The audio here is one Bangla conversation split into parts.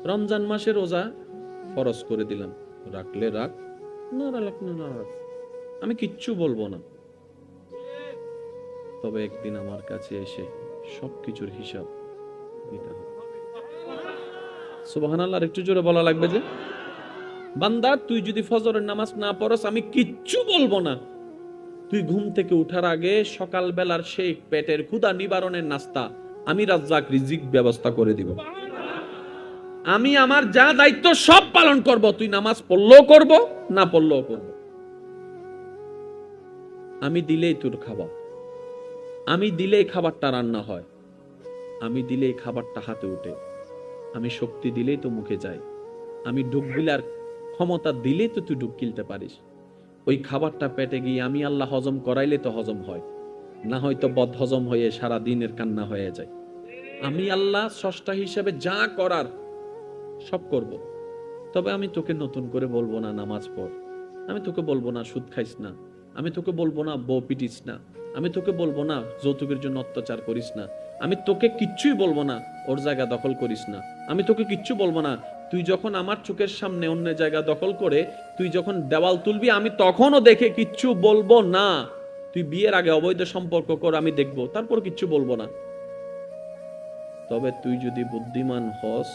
রমজান মাসে রোজা ফরজ করে দিলাম, রাখলে রাখ, না রাখলে না রাখ, আমি কিচ্ছু বলবো না। তবে একদিন আমার কাছে এসে সবকিছুর হিসাব দিতে হবে। সুবহানাল্লাহ, আর একটু জোরে বলা লাগবে যে, বান্দা তুই যদি ফজরের নামাজ না পড়স আমি কিচ্ছু বলবো না। তুই ঘুম থেকে উঠার আগে সকাল বেলার সেই পেটের ক্ষুধা নিবারণের নাস্তা আমি রাজ্জাক রিজিক ব্যবস্থা করে দিব। আমি আমার যা দায়িত্ব সব পালন করব। তুই নামাজ পড়লেও করব, না পড়লেও করব। আমি দিলেই তোর খাবার, আমি দিলেই খাবারটা রান্না হয়, আমি দিলেই খাবারটা হাতে উঠে, আমি শক্তি দিলেই তো মুখে যায়, আমি ডুব গিলার ক্ষমতা দিলেই তো তুই ডুব গিলতে পারিস। ওই খাবারটা পেটে গিয়ে আমি আল্লাহ হজম করাইলে তো হজম হয়, না হয়তো বদ হজম হয়ে সারা দিনের কান্না হয়ে যায়। আমি আল্লাহ স্রষ্টা হিসেবে যা করার সব করব। তবে আমি তোকে নতুন করে বলবো না নামাজ পড়, আমি তোকে বলবো না সুদ খাইস না, আমি তোকে বলবো না বউ পিটিস না, আমি তোকে বলবো না যৌতুকের জন্য অত্যাচার করিস না, আমি তোকে কিচ্ছুই বলবো না ওর জায়গা দখল করিস না, আমি তোকে কিচ্ছু বলবো না তুই যখন আমার চোখের সামনে অন্য জায়গা দখল করে তুই যখন দেওয়াল তুলবি আমি তখনও দেখে কিচ্ছু বলবো না। তুই বিয়ের আগে অবৈধ সম্পর্ক কর, আমি দেখবো, তারপর কিচ্ছু বলবো না। তবে তুই যদি বুদ্ধিমান হস,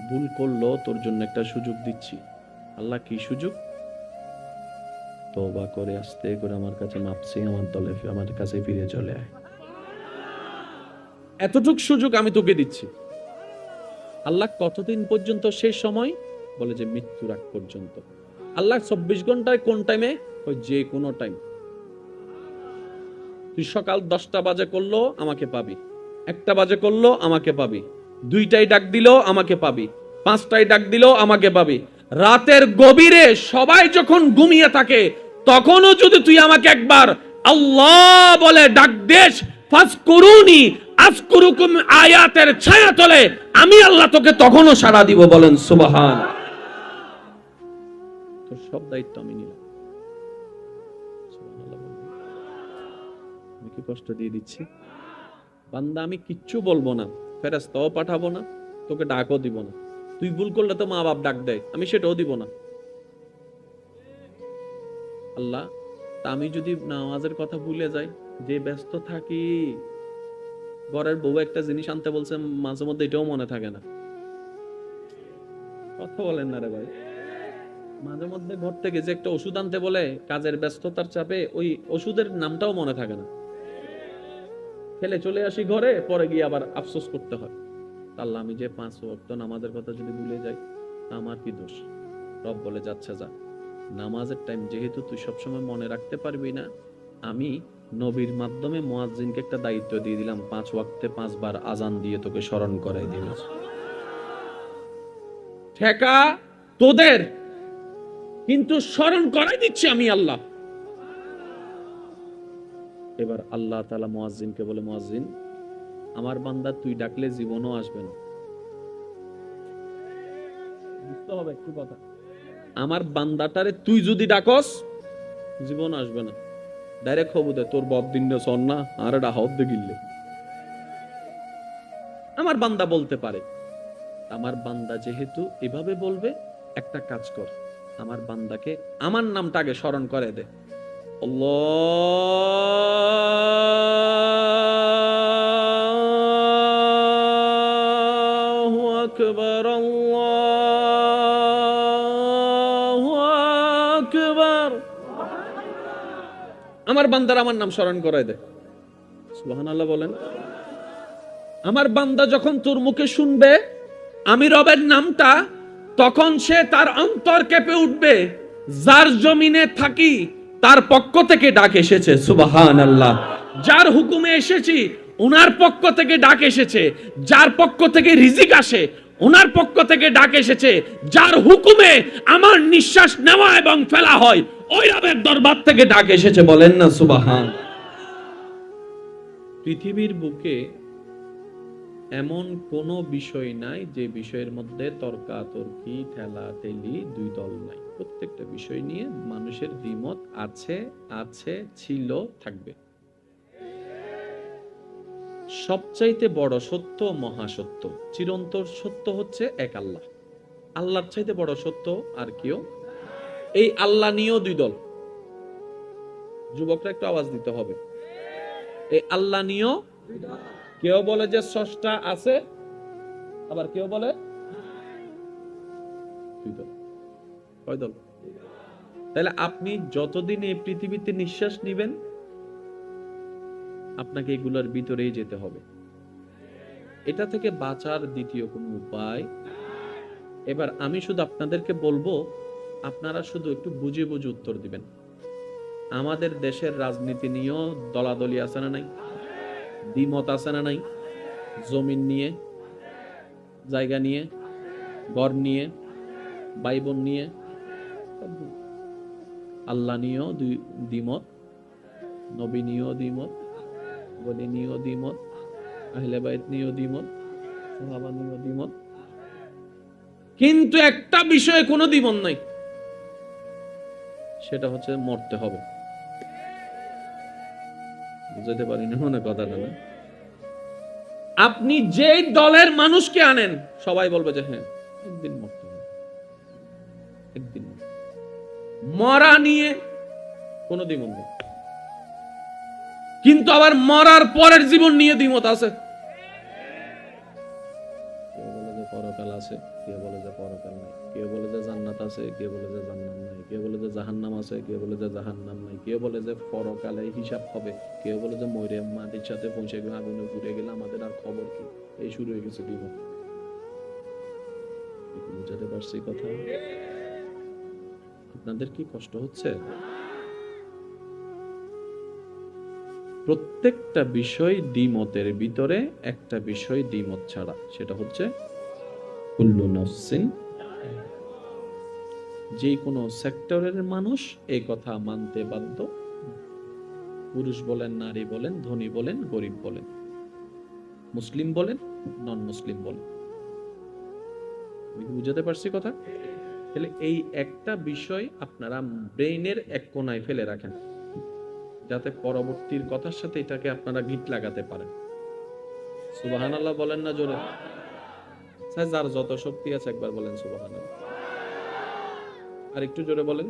ভুল করলো তোর জন্য একটা সুযোগ দিচ্ছি। আল্লাহ কি সুযোগ? তওবা করে আস্তে করে আমার কাছে মাপছি, আমার দলে আমার কাছে ফিরে চলে আয়। এতটুক সুযোগ আমি তোকে দিচ্ছি। আল্লাহ কতদিন পর্যন্ত? শেষ সময় বলে যে মৃত্যুর আগ পর্যন্ত। আল্লাহ 24 ঘন্টায় কোন টাইমে? ওই যে কোনো টাইম। তুই সকাল 10টা বাজে করলো আমাকে পাবি, 1টা বাজে করলো আমাকে পাবি, 2টায় ডাক দিল আমাকে পাবি, 5টায় ডাক দিল আমাকে পাবি। রাতের গভীরে সবাই যখন ঘুমিয়ে থাকে তখনও যদি তুই আমাকে একবার আল্লাহ বলে ডাক দেস, ফাজকুরুনি আযকুরুকুম আয়াতের ছায়া তলে আমি আল্লাহ তোকে তখনও সাড়া দিব। বলেন সুবহান। তোর সব দায়িত্ব আমি নিলাম। সুবহানাল্লাহ। আমি কি কষ্ট দিয়ে দিচ্ছি? বান্দা আমি কিচ্ছু বলবো না, ফেরেশতাও পাঠাবো না, তোকে ডাকও দিব না। তুই ভুল করলে তো মা বাপ ডাক দেয়, আমি সেটাও দিব না। আল্লাহ, তা আমি যদি নামাজের কথা ভুলে যাই, যে ব্যস্ত থাকি, ঘরের বউ একটা জিনিস আনতে বলছে মাঝে মধ্যে এটাও মনে থাকে না। কথা বলেন না রে ভাই। মাঝে মধ্যে ঘর থেকে যে একটা ওষুধ আনতে বলে কাজের ব্যস্ততার চাপে ওই ওষুধের নামটাও মনে থাকে না, ফেলে চলে আসি ঘরে, পরে গিয়ে আবার আফসোস করতে হয়। আল্লাহ, আমি যে 5 ওয়াক্ত নামাজের কথা যদি ভুলে যাই আমার কি দোষ? রব বলে যাচ্ছে যা, নামাজের টাইম যেহেতু তুই সবসময় মনে রাখতে পারবি না, আমি নবীর মাধ্যমে মুয়াজ্জিনকে একটা দায়িত্ব দিয়ে দিলাম, 5 ওয়াক্তে 5 বার আজান দিয়ে তোকে স্মরণ করাই দিলাম। ঠেকা তোদের, কিন্তু স্মরণ করাই দিচ্ছি আমি আল্লাহ। এবার আল্লাহ তাআলা মুয়াজ্জিনকে বলে, মুয়াজ্জিন আমার বান্দা তুই ডাকলে জীবনও আসবে না। বুঝতে হবে একটু কথা, আমার বান্দাটারে তুই যদি ডাকস জীবন আসবে না। ডাইরেক্ট খবর দে তোর বব দিন সন না আর এটা হাত দে গিললে। আমার বান্দা বলতে পারে, আমার বান্দা যেহেতু এভাবে বলবে, একটা কাজ কর, আমার বান্দাকে আমার নামটা আগে স্মরণ করে দে। আল্লাহু আকবার, আল্লাহু আকবার। আমার বান্দার আমার নাম স্মরণ করে দে। সুবহানাল্লাহ বলেন। আমার বান্দা যখন তোর মুখে শুনবে আমি রবের নামটা, তখন সে তার অন্তর কেঁপে উঠবে, যার জমিনে থাকি তার পক্ষ থেকে ডাক এসেছে। সুবহানাল্লাহ। যার হুকুমে এসেছি উনার পক্ষ থেকে ডাক এসেছে, যার পক্ষ থেকে রিজিক আসে উনার পক্ষ থেকে ডাক এসেছে, যার হুকুমে আমার নিঃশ্বাস নেওয়া এবং ফেলা হয় ওই রবের দরবার থেকে ডাক এসেছে। বলেন না সুবহান। পৃথিবীর বুকে এমন কোন বিষয় নাই যে বিষয়ের মধ্যে তর্কাতর্কি ঠেলাঠেলি দুই দল নাই। প্রত্যেকটা বিষয় নিয়ে মানুষের দ্বিমত আছে, আছে, ছিল, থাকবে। সবচাইতে বড় সত্য মহাসত্য, চিরন্তর সত্য হচ্ছে এক আল্লাহ। আল্লাহর চাইতে বড় সত্য আর কেউ। এই আল্লাহ নিয়েও দুই দল। যুবকরা একটু আওয়াজ দিতে হবে। এই আল্লাহ নিয়েও কেউ বলে যে স্রষ্টা আছে, আবার কেউ বলে দুই দল। কয় দল? তাহলে আপনি যতদিন এই পৃথিবীতে নিঃশ্বাস নিবেন, আপনাকে এগুলোর ভিতরেই যেতে হবে। এটা থেকে বাঁচার দ্বিতীয় কোনো উপায়। এবার আমি শুধু আপনাদেরকে বলবো, আপনারা শুধু একটু বুঝে বুঝে উত্তর দিবেন। আমাদের দেশের রাজনীতি নিয়েও দলাদলি আছে না নাই? দ্বিমত আছে না নাই? জমিন নিয়ে, জায়গা নিয়ে, ঘর নিয়ে, ভাই বোন নিয়ে, আল্লাহ নিয়েও দ্বিমত, নবী নিয়েও দ্বিমত, বলি নিয়েও দ্বিমত, আহলে বাইত নিয়েও দ্বিমত, সাহাবা নিয়েও দ্বিমত। কিন্তু একটা বিষয়ে কোনো দ্বিমত নাই, সেটা হচ্ছে মরতে হবে। বুঝতে পারিনি মনে কথাটা না? আপনি যে দলের মানুষকে আনেন, সবাই বলবে যে হ্যাঁ একদিন মরতে হবে, একদিন। মরা নিয়ে কোনো দ্বিমত নেই, কিন্তু আবার মরার পরের জীবন নিয়ে দ্বিমত আছে। কেউ বলে যে পরকাল আছে, কেউ বলে যে পরকাল নাই, কেউ বলে যে জান্নাত আছে, কেউ বলে যে জান্নাত নাই, কেউ বলে যে জাহান্নাম আছে, কেউ বলে যে জাহান্নাম নাই, কেউ বলে যে পরকালে হিসাব হবে, কেউ বলে যে মরে মাটির সাথে পৌঁছে গেলে, আগুনে পুড়ে গেলে আমাদের আর খবর কি। এই শুরু হয়ে গেছে দ্বিমত। বুঝাতে পারছি কথা? আপনাদের কি কষ্ট হচ্ছে? প্রত্যেকটা বিষয় দ্বিমতের ভিতরে একটা বিষয় দ্বিমত ছাড়া, সেটা হচ্ছে কুল্লু নাফসিন। যে কোনো সেক্টরের মানুষ এই কথা মানতে বাধ্য, পুরুষ বলেন, নারী বলেন, ধনী বলেন, গরিব বলেন, মুসলিম বলেন, নন মুসলিম বলেন। বুঝাতে পারছি কথা? তাহলে এই একটা বিষয় আপনারা ব্রেইনের এক কোনায় ফেলে রাখেন, যাতে পরবর্তীর কথার সাথে এটাকে আপনারা গিট লাগাতে পারেন। সুবহানাল্লাহ বলেন না জোরে? যার যত শক্তি আছে একবার বলেন সুবহানাল্লাহ। আর একটু জোরে বলেন।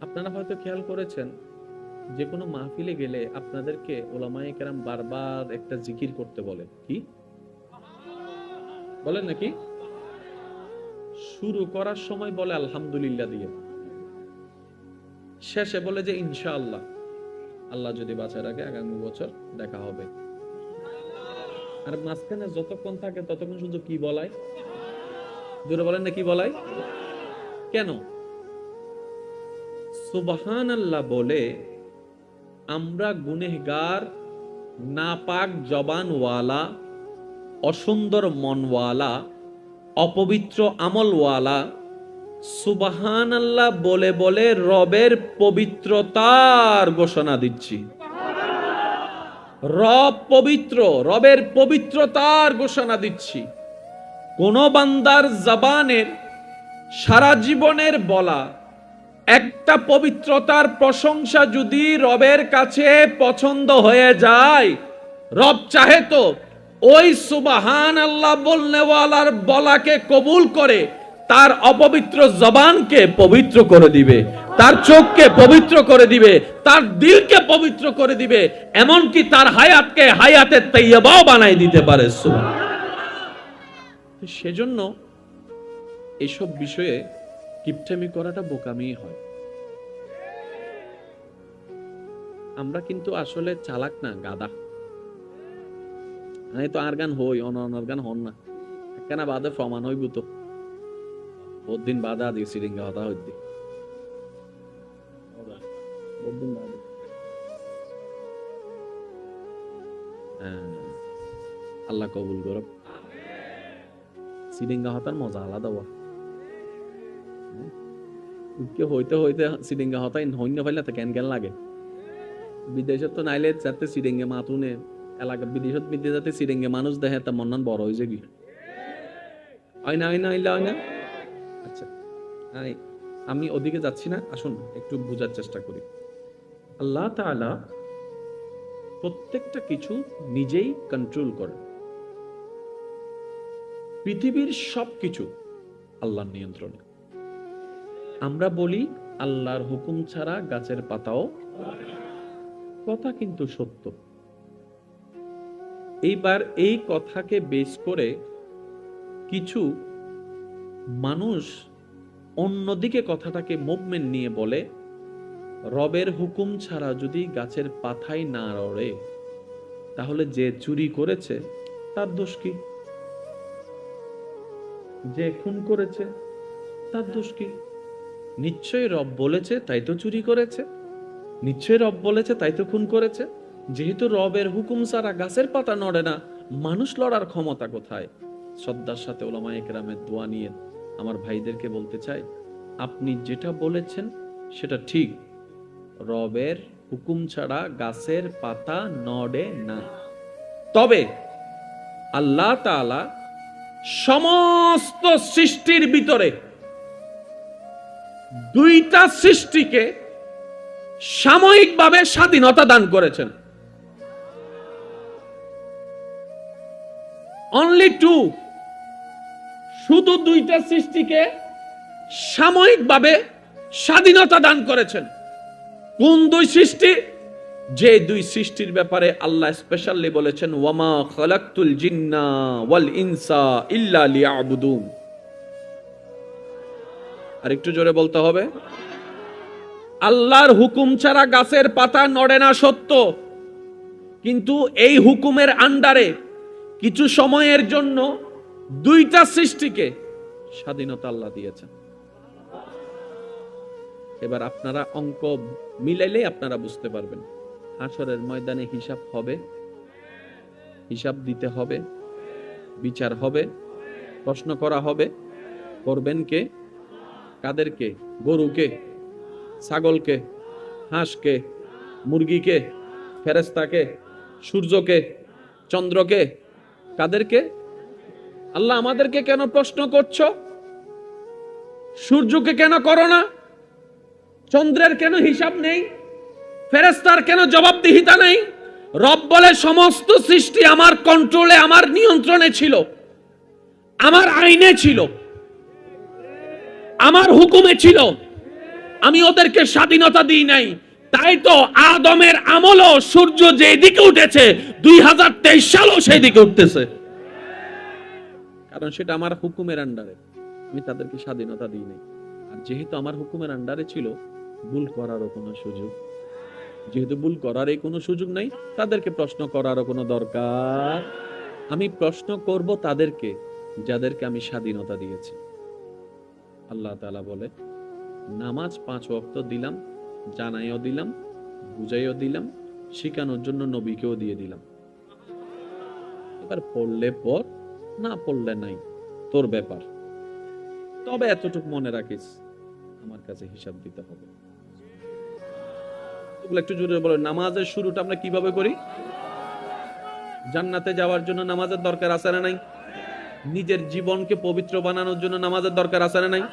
আপনারা হয়তো খেয়াল করেছেন, যে কোনো মাহফিলে গেলে আপনাদেরকে ওলামায়ে কেরাম বারবার একটা জিকির করতে বলে। কি বলেন নাকি? শুরু করার সময় বলে আলহামদুলিল্লাহ দিয়ে, শেষে বলে যে ইনশাআল্লাহ, আল্লাহ যদি বাঁচায় রাখে আগামী বছর দেখা হবে। আর মাঝখানে যতক্ষণ থাকে ততক্ষণ শুধু কি বলায়? জোরে বলেন না, কি বলায়? কেন? সুবহানাল্লাহ বলে আমরা গুনেহগার, নাপাক জবানওয়ালা, অসুন্দর মনওয়ালা, অপবিত্র আমলওয়ালা, সুবহানাল্লাহ বলে বলে রবের পবিত্রতার ঘোষণা দিচ্ছি। রব পবিত্র, রবের পবিত্রতার ঘোষণা দিচ্ছি। কোন বান্দার জবানের সারা জীবনের বলা একটা পবিত্রতার প্রশংসা যদি রবের কাছে পছন্দ হয়ে যায়, রব চাহে তো ওই সুবহানাল্লাহ বলনেওয়ালার বলাকে কবুল করে তার অপবিত্র জবানকে পবিত্র করে দিবে, তার চোখকে পবিত্র করে দিবে, তার দিলকে পবিত্র করে দিবে, এমনকি তার হায়াতকে হায়াতে তাইয়্যিবাও বানাই দিতে পারে। সেজন্য এইসব বিষয়ে কিপটেমি করাটা বোকামি হয়। আমরা কিন্তু আসলে চালাক না, গাদা। আমি তো আর গান হই, অনর গান হন না কেন? বাদে প্রমাণ হইব তো বহুত দিন বাদে আদি সিরিঙ্গা হতা হইতে বহুত দিন বাদে। আল্লাহ কবুল করব। সিরিঙ্গা হতার মজা আলাদা। হইতে হইতে সিরিঙ্গা হতাই হইন্য পাইলে তো কেন কেন লাগে। বিদেশত তো নাইলে যাতে সিরিঙ্গে মাতুনে এলাকা, বিদেশত বিদেশ যাতে সিরিঙ্গে মানুষ দেখে তা মন্নান বড় হয়েছে কি হয় না, হয় না, হয় না। আচ্ছা, আমি ওদিকে যাচ্ছি না, আসুন একটু বোঝার চেষ্টা করি। আল্লাহ তাআলা প্রত্যেকটা কিছু নিজেই কন্ট্রোল করেন। পৃথিবীর সবকিছু আল্লাহর নিয়ন্ত্রণে। আমরা বলি আল্লাহর হুকুম ছাড়া গাছের পাতাও, কথা কিন্তু সত্য। এইবার এই কথাকে বেস করে কিছু মানুষ অন্যদিকে কথাটাকে মুভমেন্ট নিয়ে বলে, রবের হুকুম ছাড়া যদি গাছের পাতাই না নড়ে তাহলে যে চুরি করেছে তার দোষ কি? যে খুন করেছে তার দোষ কি? নিশ্চয়ই রব বলেছে তাই তো চুরি করেছে, নিশ্চয়ই রব বলেছে তাই তো খুন করেছে। যেহেতু রবের হুকুম ছাড়া গাছের পাতা নড়ে না, মানুষ লড়ার ক্ষমতা কোথায়? শ্রদ্ধার সাথে উলামায়ে কেরামের দোয়া নিয়ে আমার ভাইদেরকে বলতে চাই, আপনি যেটা বলেছেন সেটা ঠিক। রবের হুকুম ছাড়া গাছের পাতা নড়ে না। তবে আল্লাহ তাআলা সমস্ত সৃষ্টির ভিতরে দুইটা সৃষ্টিকে সাময়িকভাবে স্বাধীনতা দান করেছেন। অনলি টু, শুধু দুইটা সৃষ্টিকে সাময়িকভাবে স্বাধীনতা দান করেছেন। কোন দুই সৃষ্টি? যে দুই সৃষ্টির ব্যাপারে আল্লাহ স্পেশালি বলেছেন, ওয়ামা খালাকতুল জিন্না ওয়াল ইনসা ইল্লা লিয়াবুদুন। আর একটু জোরে বলতে হবে। আল্লাহর হুকুম ছাড়া গাছের পাতা নড়ে না সত্য, কিন্তু এই হুকুমের আন্ডারে কিছু সময়ের জন্য দুইটা সৃষ্টিকে স্বাধীনতা আল্লাহ দিয়েছেন। এবার আপনারা অঙ্ক মিলাইলে আপনারা বুঝতে পারবেন, হাসরের ময়দানে হিসাব হবে, হিসাব দিতে হবে, বিচার হবে, প্রশ্ন করা হবে। করবেন কে? কাদেরকে? গরুকে, ছাগলকে, হাঁসকে, মুরগিকে, ফেরেশতাকে, সূর্যকে, চন্দ্রকে? কাদেরকে? আল্লাহ আমাদেরকে কেন প্রশ্ন করছো? সূর্যকে কেন করো না? চন্দ্রের কেন হিসাব নেই? ফেরেশতার কেন জবাবদিহিতা নেই? রব বলে সমস্ত সৃষ্টি আমার কন্ট্রোলে, আমার নিয়ন্ত্রণে ছিল, আমার আইনে ছিল, আমার হুকুমে ছিল, আমি ওদেরকে স্বাধীনতা দিই নাই। তাই তো আদমের আমলও সূর্য যেদিকে উঠেছে 2023 সালও সেই দিকে উঠতেছে, কারণ সেটা আমার হুকুমের আন্ডারে, আমি তাদেরকে স্বাধীনতা দিই নাই। আর যেহেতু আমার হুকুমের আন্ডারে ছিল, ভুল করারও কোনো সুযোগ, যেহেতু ভুল করার কোনো সুযোগ নাই, তাদেরকে প্রশ্ন করারও কোনো দরকার। আমি প্রশ্ন করব তাদেরকে যাদেরকে আমি স্বাধীনতা দিয়েছি। আল্লাহ তাআলা বলে, নামাজ 5 ওয়াক্ত দিলাম, জানাইও দিলাম, বুঝাইও দিলাম, শিখানোর জন্য নবীকেও দিয়ে দিলাম। এবার পড়লে পড়, না পড়লে নাই, তোর ব্যাপার। তবে এতটুকু মনে রাখিস, আমার কাছে হিসাব দিতে হবে। একটু জোরে বলো, নামাজের শুরুটা আমরা কিভাবে করি? জান্নাতে যাওয়ার জন্য নামাজের দরকার আছে না নাই? নিজের জীবনকে পবিত্র বানানোর জন্য নামাজের দরকার আছে না নাই?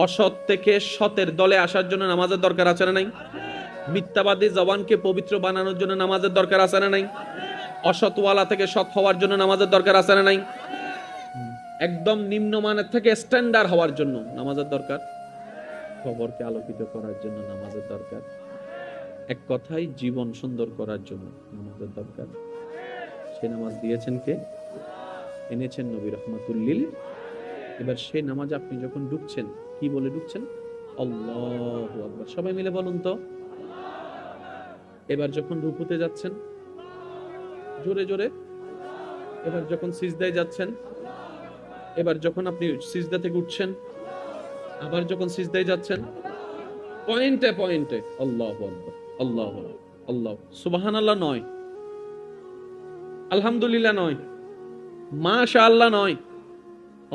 অসৎ থেকে সতের দলে আসার জন্য নামাজের দরকার আছে না নাই? মিথ্যাবাদী জবানকে পবিত্র বানানোর জন্য নামাজের দরকার আছে না নাই? অসৎওয়ালা থেকে সৎ হওয়ার জন্য নামাজের দরকার আছে না নাই? একদম নিম্নমানের থেকে স্ট্যান্ডার্ড হওয়ার জন্য নামাজের দরকার। খবরকে আলোকিত করার জন্য নামাজের দরকার। এক কথায় জীবন সুন্দর করার জন্য নামাজের দরকার। সে নামাজ দিয়েছেন কে? এনেছেন নবী রাহমাতুল্লিল। এবার সেই নামাজ আপনি যখন ঢুকছেন, কি বলে ঢুকছেন? আল্লাহু আকবার। সবাই মিলে বলুন তো। এবার যখন রুকুতে যাচ্ছেন, জোরে জোরে। এবার যখন সিজদায় যাচ্ছেন, এবার যখন আপনি সিজদা থেকে উঠছেন, আবার যখন সিজদায় যাচ্ছেন, পয়েন্টে পয়েন্টে আল্লাহু আকবার, আল্লাহু আকবার, আল্লাহ। সুবহানাল্লাহ নয়, আলহামদুলিল্লাহ নয়, মাশাআল্লাহ নয়,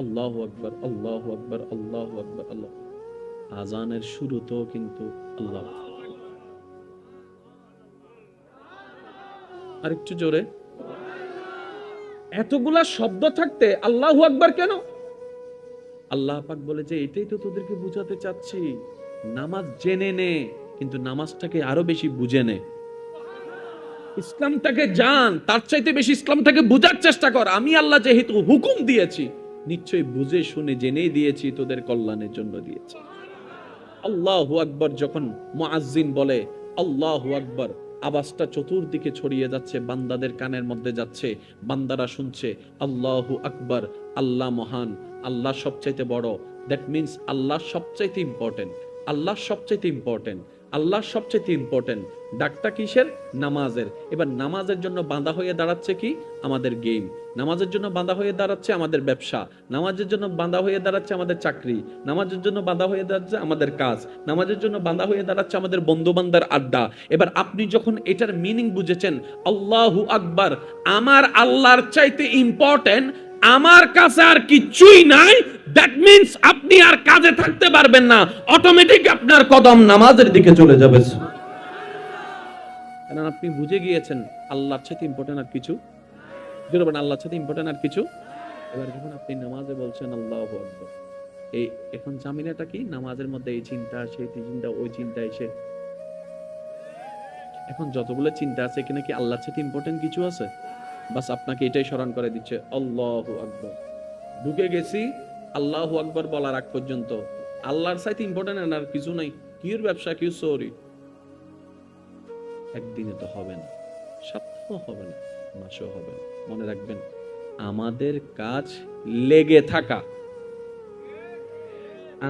আল্লাহু আকবার, আল্লাহু আকবার, আল্লাহু আকবার, আল্লাহ। আজানের শুরুতেও কিন্তু আল্লাহ। আরেকটু জোরে। এতগুলা শব্দ থাকতে আল্লাহু আকবার কেন? আল্লাহ পাক বলে যে এটাই তো তোদেরকে বুঝাতে চাচ্ছি, নামাজ জেনে নে, কিন্তু নামাজটাকে আরো বেশি বুঝে নে। ইসলামটাকে জান, তার চাইতে বেশি ইসলামটাকে বুঝার চেষ্টা কর। আমি আল্লাহ যেহেতু হুকুম দিয়েছি, নিশ্চয়ই বুঝে শুনে জেনেই দিয়েছি, তোদের কল্যাণের জন্য দিয়েছি। আল্লাহু আকবার যখন মুয়াজ্জিন বলে আল্লাহু আকবার, আওয়াজটা চতুর্দিকে ছড়িয়ে যাচ্ছে, বান্দাদের কানের মধ্যে যাচ্ছে, বান্দারা শুনছে আল্লাহু আকবার, আল্লাহ মহান, আল্লাহ সবচাইতে বড়। দ্যাট মিন্স আল্লাহ সবচাইতে ইম্পর্টেন্ট, আল্লাহ সবচাইতে ইম্পর্টেন্ট, আল্লাহ সবচাইতে ইম্পর্টেন্ট। ডাকটা কিসের? নামাজের। এবার নামাজের জন্য বাঁধা হয়ে দাঁড়াচ্ছে কি? আমাদের গেম। নামাজের জন্য বাঁধা হয়ে দাঁড়াচ্ছে আমাদের ব্যবসা। নামাজের জন্য বাঁধা হয়ে দাঁড়াচ্ছে আমাদের চাকরি। নামাজের জন্য বাঁধা হয়ে দাঁড়াচ্ছে আমাদের কাজ। নামাজের জন্য বাঁধা হয়ে দাঁড়াচ্ছে আমাদের বন্ধু বান্দার আড্ডা। এবার আপনি যখন এটার মিনিং বুঝেছেন, আল্লাহু আকবার, আমার আল্লাহর চাইতে ইম্পর্টেন্ট, আমার কাছে আর কিছুই নাই, দ্যাট মিন্স আপনি আর কাজে থাকতে পারবেন না, অটোমেটিক আপনার কদম নামাজের দিকে চলে যাবে। কারণ আপনি বুঝে গিয়েছেন আল্লাহর চাইতে ইম্পর্টেন্ট আর কিছু, যেরকম আল্লাহর সাথে ইম্পর্টেন্ট আর কিছু। এবার যখন আপনি নামাজে বলছেন আল্লাহু আকবার, এই এখন জামিনাটা কি? নামাজের মধ্যে এই চিন্তা, সেই চিন্তা, ওই চিন্তা এসে, এখন যতগুলো চিন্তা আছে এখানে কি আল্লাহর সাথে ইম্পর্টেন্ট কিছু আছে? বাস আপনাকে এটাই স্মরণ করে দিচ্ছে আল্লাহু আকবার। ঢুকে গেছি আল্লাহু আকবার বলার আগ পর্যন্ত আল্লাহর সাথে ইম্পর্টেন্ট আর কিছু নাই। কির ব্যবসা, কির সরি, একদিনে তো হবে না, সপ্তাহ হবে না, মাসও হবে না। মনে রাখবেন, আমাদের কাজ লেগে থাকা,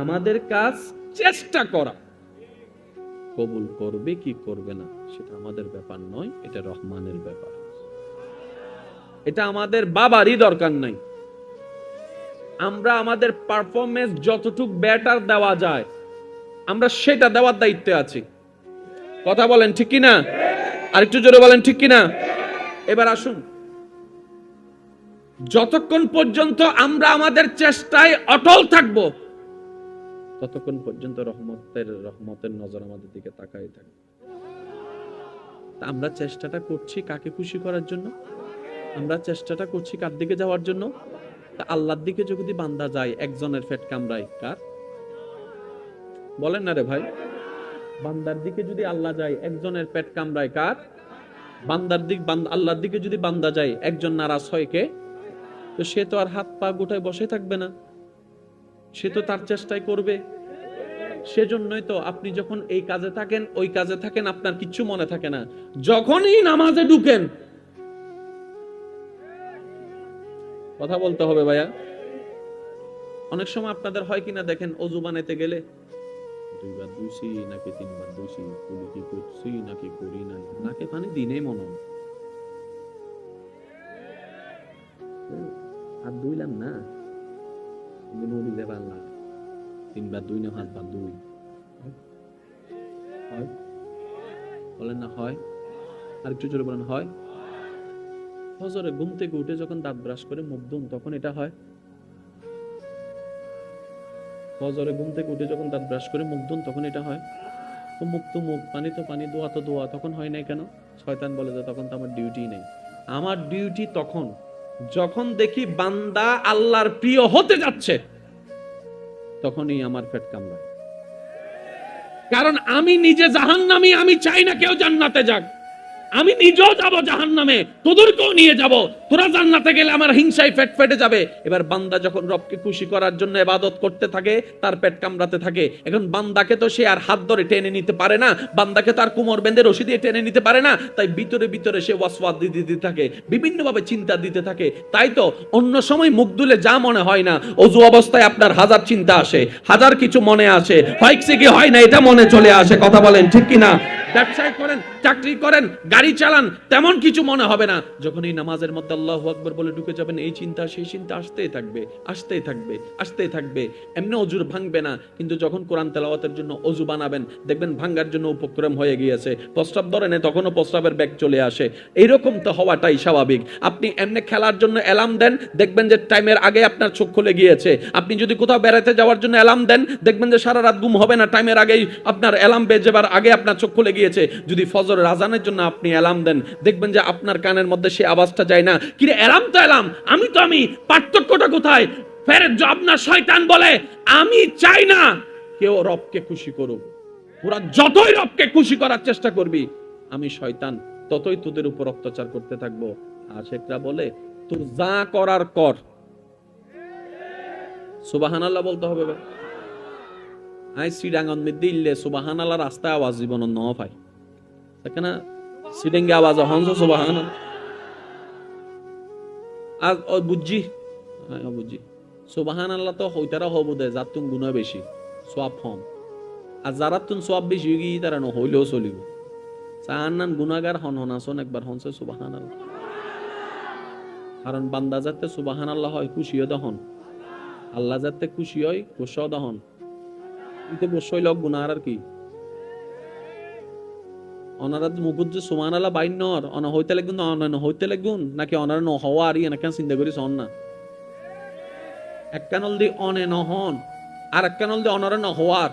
আমাদের কাজ চেষ্টা করা। কবুল করবে কি করবে না সেটা আমাদের ব্যাপার নয়, এটা রহমানের ব্যাপার। এটা আমাদের বাবারই দরকার নাই। আমরা আমাদের পারফরমেন্স যতটুকু বেটার দেওয়া যায় আমরা সেটা দেওয়ার দায়িত্বে আছি। কথা বলেন ঠিক কিনা? আরেকটু জোরে বলেন ঠিক কিনা? এবার আসুন, যতক্ষণ পর্যন্ত আমরা আমাদের চেষ্টায় অটল থাকব ততক্ষণ পর্যন্ত রহমতের নজর আমাদের দিকে তাকাই থাকবে। আমরা চেষ্টাটা করছি কাকে খুশি করার জন্য? আমরা চেষ্টাটা করছি কার দিকে যাওয়ার জন্য? আল্লাহর দিকে যদি বান্দা যায়, একজনের পেট কামড়ায় কার? বলেন না রে ভাই। বান্দার দিকে যদি আল্লাহ যায়, একজনের পেট কামড়ায় কার? বান্দার দিক, আল্লাহর দিকে যদি বান্দা যায়, একজন নারাজ হয় কে? তো সে তো আর হাত পা গোটায় বসে থাকবে না, সে তো তার চেষ্টাই করবে। সেজন্যই তো আপনি যখন এই কাজে থাকেন, ওই কাজে থাকেন, আপনার কিচ্ছু মনে থাকে না। যখনই নামাজে ঢুকেন, কথা বলতে হবে ভাইয়া। অনেক সময় আপনাদের হয় কিনা দেখেন, অজু বানাইতে গেলে 2 বার ধুইছি নাকি 3 বার ধুইছি, কুলি কি করছি নাকি করি নাই, নাকে পানি দিনেই মনে হয় আর ধুইলাম না, নদী দেবার না, 3 বার দুই না 5 বার দুই হয়। বলেন না হয়? আর একটু জোরে বলেন হয়। ফজরে ঘুম থেকে উঠে যখন দাঁত ব্রাশ করে মুখ ধুন তখন এটা হয়। ফজরে ঘুম থেকে উঠে যখন দাঁত ব্রাশ করে মুখ ধুন তখন এটা হয়। তো মুখ তো মুখ, পানি তো পানি, দোয়া তো দোয়া, তখন হয় নাই কেন? শয়তান বলে যে তখন তো আমার ডিউটি নেই। আমার ডিউটি তখন যখন দেখি বান্দা আল্লাহর প্রিয় হতে যাচ্ছে, তখনই আমার পেট কামড়ায়। কারণ আমি নিজে জাহান্নামী, আমি চাই না কেউ জান্নাতে যাক। আমি নিজেও যাব জাহান্নামে, তোদেরকেও নিয়ে যাব। তোরা জান্নাতে গেলে আমার হিংসায় পেট ফেটে যাবে। এবার বান্দা যখন রবকে খুশি করার জন্য ইবাদত করতে থাকে, তার পেট কামড়াতে থাকে। এখন বান্দাকে তো সে আর হাত ধরে টেনে নিতে পারে না, বান্দাকে তার কোমর বেঁধে রশি দিয়ে টেনে নিতে পারে না। তাই ভিতরে ভিতরে সে ওয়াসওয়াস দিতে থাকে, বিভিন্নভাবে চিন্তা দিতে থাকে। তাই তো অন্য সময় মুখ দুলে যা মনে হয় না, অজু অবস্থায় আপনার হাজার চিন্তা আসে, হাজার কিছু মনে আসে, হয়ছে কি হয় না এটা মনে চলে আসে। কথা বলেন ঠিক কিনা? ব্যবসায় করেন, চাকরি করেন, গাড়ি চালান, তেমন কিছু মনে হবে না। যখন এই নামাজের মধ্যে আল্লাহু আকবার বলে ঢুকে যাবেন, এই চিন্তা সেই চিন্তা আসতেই থাকবে, আসতেই থাকবে, আসতেই থাকবে। এমনি অজুর ভাঙবে না, কিন্তু যখন কোরআন তেলাওয়াতের জন্য অজু বানাবেন, দেখবেন ভাঙার জন্য উপক্রম হয়ে গিয়েছে। প্রস্রাব ধরে নেয়, তখনও প্রস্রাবের ব্যাগ চলে আসে। এইরকম তো হওয়াটাই স্বাভাবিক। আপনি এমনি খেলার জন্য অ্যালার্ম দেন, দেখবেন যে টাইমের আগে আপনার চোখ খুলে গিয়েছে। আপনি যদি কোথাও বেড়াতে যাওয়ার জন্য অ্যালার্ম দেন, দেখবেন যে সারা রাত ঘুম হবে না, টাইমের আগেই আপনার অ্যালার্ম বেজে যাবার আগে আপনার চোখ খুলে গিয়েছে। যদি ফজরের আজানের জন্য আপনি অ্যালার্ম দেন, দেখবেন যে আপনার কানের মধ্যে সে আওয়াজটা যায় না। কিরে অ্যালার্ম তো অ্যালার্ম, আমি তো আমি, পার্থক্যটা কোথায়? ফের আপনার শয়তান বলে আমি চাই না কেউ রবকে খুশি করুক। তোরা যতই রবকে খুশি করার চেষ্টা করবি, আমি শয়তান ততই তোদের উপর অত্যাচার করতে থাকবো। আশেকরা বলে তোর যা করার কর। সুবহানাল্লাহ বলতে হবে ভাই। আই সিডাঙ্গন মধ্যে ইল্লে সুবহানাল্লাহ রাস্তায় আওয়াজ জীবন ন পাই, সেখানে সিডেঙ্গে আওয়াজ হনস সুবহানাল্লাহ। আর বুঝছি বুঝছি সুবহানাল্লাহ তো হইতারা হব দে যার তুম গুণা বেশি সওয়াব হম, আর যারা তুম সওয়াব বেশি হই তারা ন হইলেও চলিব। চাহান্নান গুনাহগার হন হনাসন একবার হনছে সুবহানাল্লাহ। কারণ বান্দা যাতে সুবহানাল্লাহ হয় খুশিও দহন, আল্লাহ যাতে খুশি হয় গোসাও দহন। কিন্তু গোসাই লোক গুনার আর কি অনারা মুকুট যে সুবহানাল্লাহ বাইনর অনা হইতে লাগুন অনা হইতে লাগুন নাকি অনারা ন হওয়া আর ইয়ে নাকি চিন্তা করিস অন না। এক কানল দি অনে নহন আর এক কানল দি অনারা ন হওয়ার।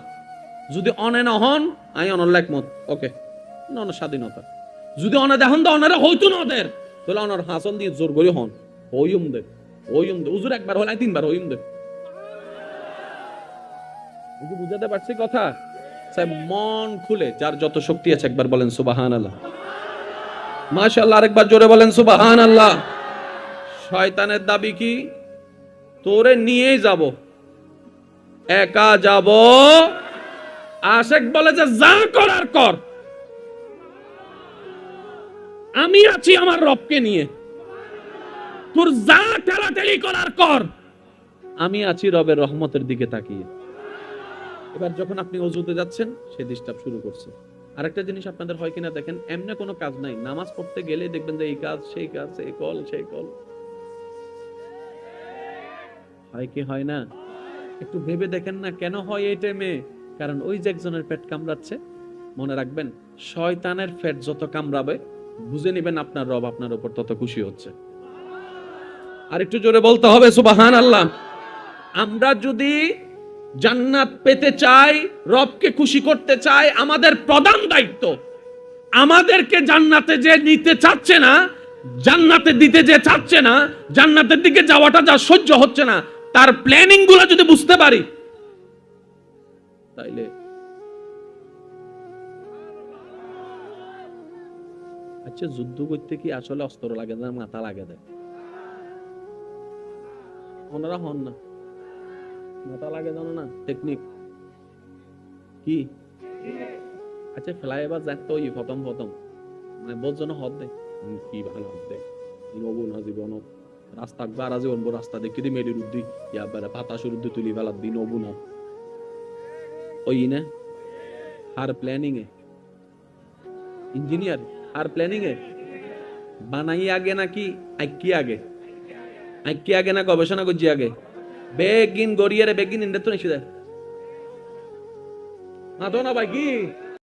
যদি অনে নহন আই অনর একমত, ওকে অনার স্বাধীনতা। যদি অনা দেখুন তো অনারা হইতো না ওদের, তাহলে অনার হাসন দিয়ে জোর করে হন হইম দে উজুর একবার হলে তিনবার হইম দে। বুঝাতে পারছি কথা? মন খুলে যার যত শক্তি আছে একবার বলেন সুবহানাল্লাহ। মাশাআল্লাহ আরেকবার জোরে বলেন সুবহানাল্লাহ। শয়তানের দাবি কি? তোরে নিয়েই যাব, একা যাব। আশেক বলে যে যা করার কর, আমি আছি আমার রবকে নিয়ে। তোর যা ঠেলাঠেলি করার কর, আমি আছি রবের রহমতের দিকে তাকিয়ে। এবার যখন আপনি ওযুতে যাচ্ছেন সে ডিস্টার্ব শুরু করছে। আরেকটা জিনিস আপনাদের হয় কিনা দেখেন, এমনি কোনো কাজ নাই, নামাজ পড়তে গেলে দেখবেন যে এই কাজ সেই কাজ, এই কল সেই কল। হয় কি হয় না? একটু ভেবে দেখেন না কেন হয় এই টাইমে? কারণ ওই যে একজনের পেট কামড়াচ্ছে। মনে রাখবেন শয়তানের পেট যত কামড়াবে বুঝে নেবেন আপনার রব আপনার উপর তত খুশি হচ্ছে। আর একটু জোরে বলতে হবে সুবহানাল্লাহ। আমরা যদি জান্নাত পেতে চাই, রবকে খুশি করতে চাই, আমাদের প্রধান দায়িত্ব আমাদেরকে জান্নাতে যে নিতে চাচ্ছে না, জান্নাতে দিতে যে চাচ্ছে না, জান্নাতের দিকে যাওয়াটা যা সহ্য হচ্ছে না, তার প্ল্যানিং গুলো যদি বুঝতে পারি তাইলে আচ্ছা যুদ্ধ করতে কি আসলে অস্ত্র লাগে না মাথা লাগে দেয়? ওনারা হন না মাথা লাগে জানো না টেকনিক কি? আচ্ছা ফ্লাইওভার যাইতো ওই প্রথম মানে বোঝনো হদ দেয় কি ভালো হদ দেয় নবু না জীবন রাস্তা বারা জীবন রাস্তা দেখি দি মেডির উদ্দি ইয়া বারা বাতাসের উদ্দি তুলি ফেলা দিন নবু না ওই না আর প্ল্যানিং এ ইঞ্জিনিয়ার আর প্ল্যানিং এ বানাই আগে নাকি আইকি আগে না গবেষণা করছি আগে বেগিন গড়িয়ারে বেগিন ইন্ডে তো নিষেধ না তো না ভাই কি